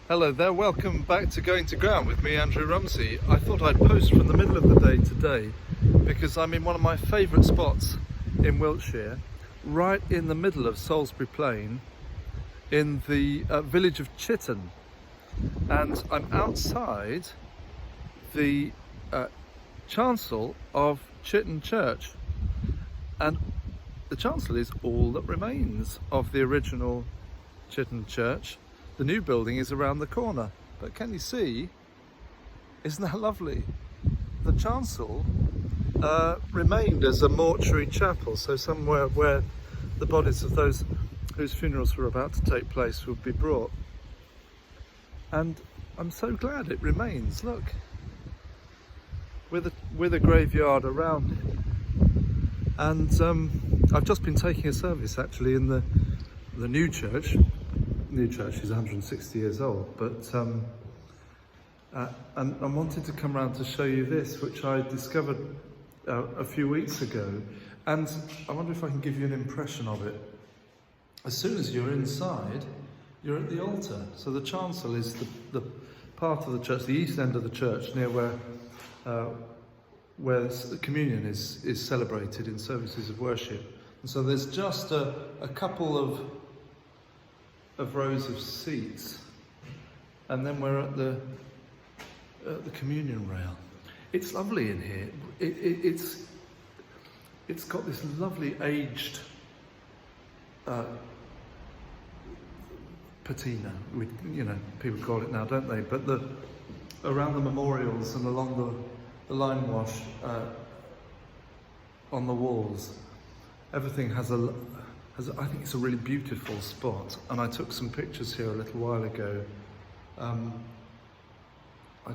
Hello there, welcome back to Going to Ground with me, Andrew Rumsey. I thought I'd post from the middle of the day today because I'm in one of my favourite spots in Wiltshire, right in the middle of Salisbury Plain in the village of Chitterne. And I'm outside the chancel of Chitterne Church. And the chancel is all that remains of the original Chitterne Church. The new building is around the corner, but can you see, isn't that lovely? The chancel remained as a mortuary chapel, so somewhere where the bodies of those whose funerals were about to take place would be brought. And I'm so glad it remains, look, with a graveyard around it. And I've just been taking a service actually in the new church. New church is 160 years old, but and I wanted to come round to show you this, which I discovered a few weeks ago, and I wonder if I can give you an impression of it. As soon as you're inside, you're at the altar. So the chancel is the part of the church, the east end of the church, near where the communion is celebrated in services of worship. And so there's just a couple of rows of seats, and then we're at the communion rail. It's lovely in here. It's got this lovely aged patina. People call it now, don't they? But around the memorials and along the line wash on the walls, everything has I think it's a really beautiful spot, and I took some pictures here a little while ago. I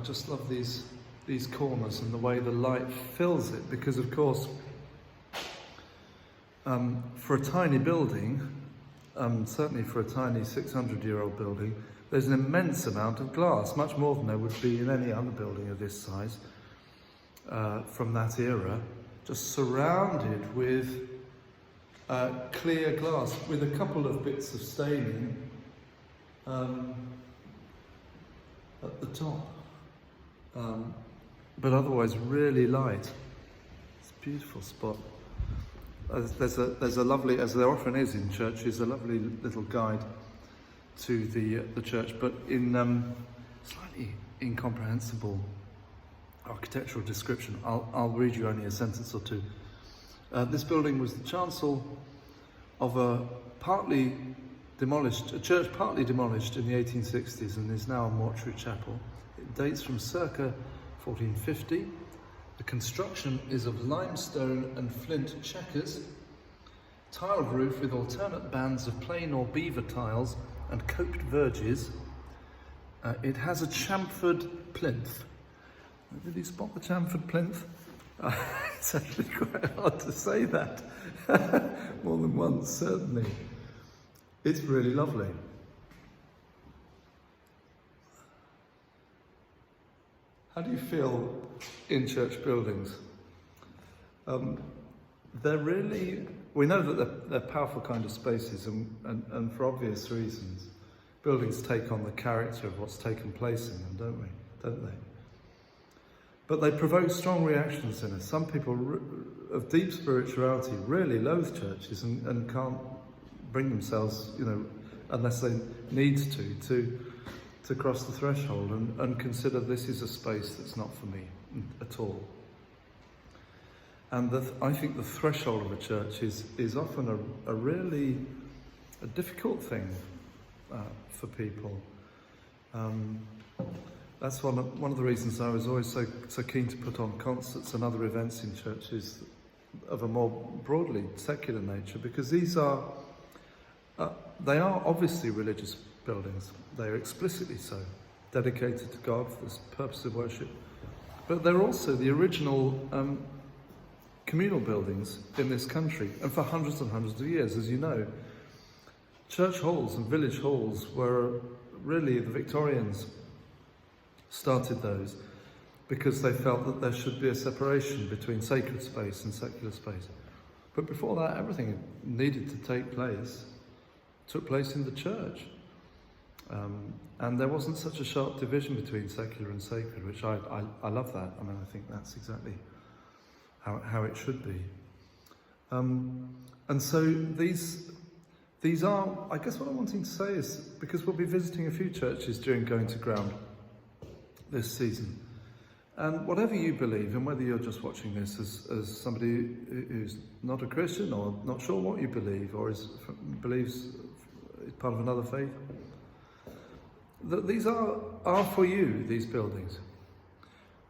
just love these corners and the way the light fills it, because of course for a tiny building, certainly for a tiny 600-year-old building, there's an immense amount of glass, much more than there would be in any other building of this size from that era, just surrounded with clear glass with a couple of bits of staining at the top, but otherwise really light. It's a beautiful spot. There's a lovely, as there often is in churches, a lovely little guide to the church, but in slightly incomprehensible architectural description. I'll read you only a sentence or two. This building was the chancel of a church partly demolished in the 1860s and is now a mortuary chapel. It dates from circa 1450. The construction is of limestone and flint checkers, tiled roof with alternate bands of plain or beaver tiles and coped verges. It has a chamfered plinth. Did you spot the chamfered plinth? It's actually quite hard to say that. More than once, certainly. It's really lovely. How do you feel in church buildings? We know that they're powerful kind of spaces, and for obvious reasons. Buildings take on the character of what's taken place in them, don't they? But they provoke strong reactions in us. Some people of deep spirituality really loathe churches and can't bring themselves, unless they need to cross the threshold and consider this is a space that's not for me at all. And I think the threshold of a church is often a really difficult thing for people. That's one of the reasons I was always so keen to put on concerts and other events in churches of a more broadly secular nature, because they are obviously religious buildings. They are explicitly so, dedicated to God for the purpose of worship. But they're also the original communal buildings in this country, and for hundreds and hundreds of years, as you know. Church halls and village halls were really the Victorians started those because they felt that there should be a separation between sacred space and secular space. But before that, everything needed to take place took place in the church. And there wasn't such a sharp division between secular and sacred, which I love that. I mean, I think that's exactly how it should be. And so these are, I guess what I'm wanting to say is, because we'll be visiting a few churches during Going to Ground this season, and whatever you believe, and whether you're just watching this as somebody who's not a Christian or not sure what you believe, or believes is part of another faith, that these are for you, these buildings.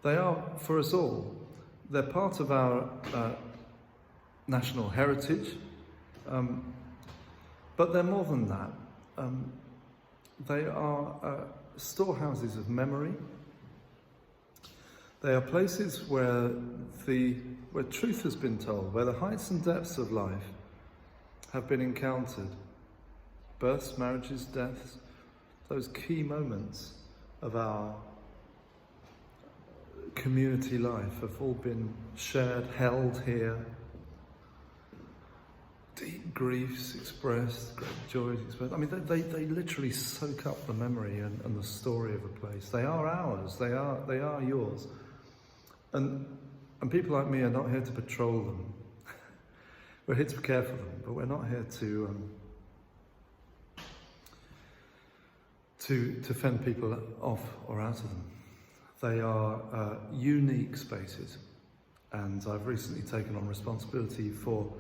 They are for us all. They're part of our national heritage, but they're more than that. They are storehouses of memory. They are places where truth has been told, where the heights and depths of life have been encountered. Births, marriages, deaths, those key moments of our community life have all been shared, held here. Deep griefs expressed, great joys expressed. I mean, they literally soak up the memory and the story of a place. They are ours. They are yours. And people like me are not here to patrol them. We're here to care for them, but we're not here to fend people off or out of them. They are unique spaces, and I've recently taken on responsibility for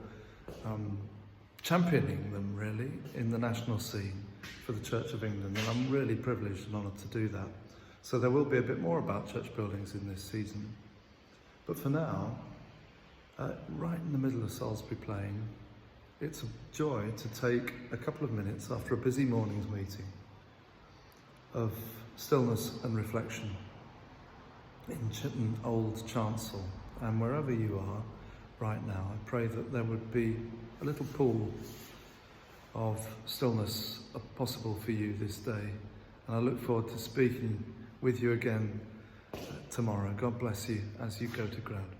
championing them, really, in the national scene for the Church of England, and I'm really privileged and honoured to do that. So there will be a bit more about church buildings in this season. But for now, right in the middle of Salisbury Plain, it's a joy to take a couple of minutes after a busy morning's meeting of stillness and reflection in Chitterne Old Chancel. And wherever you are right now, I pray that there would be a little pool of stillness possible for you this day. And I look forward to speaking with you again tomorrow. God bless you as you go to ground.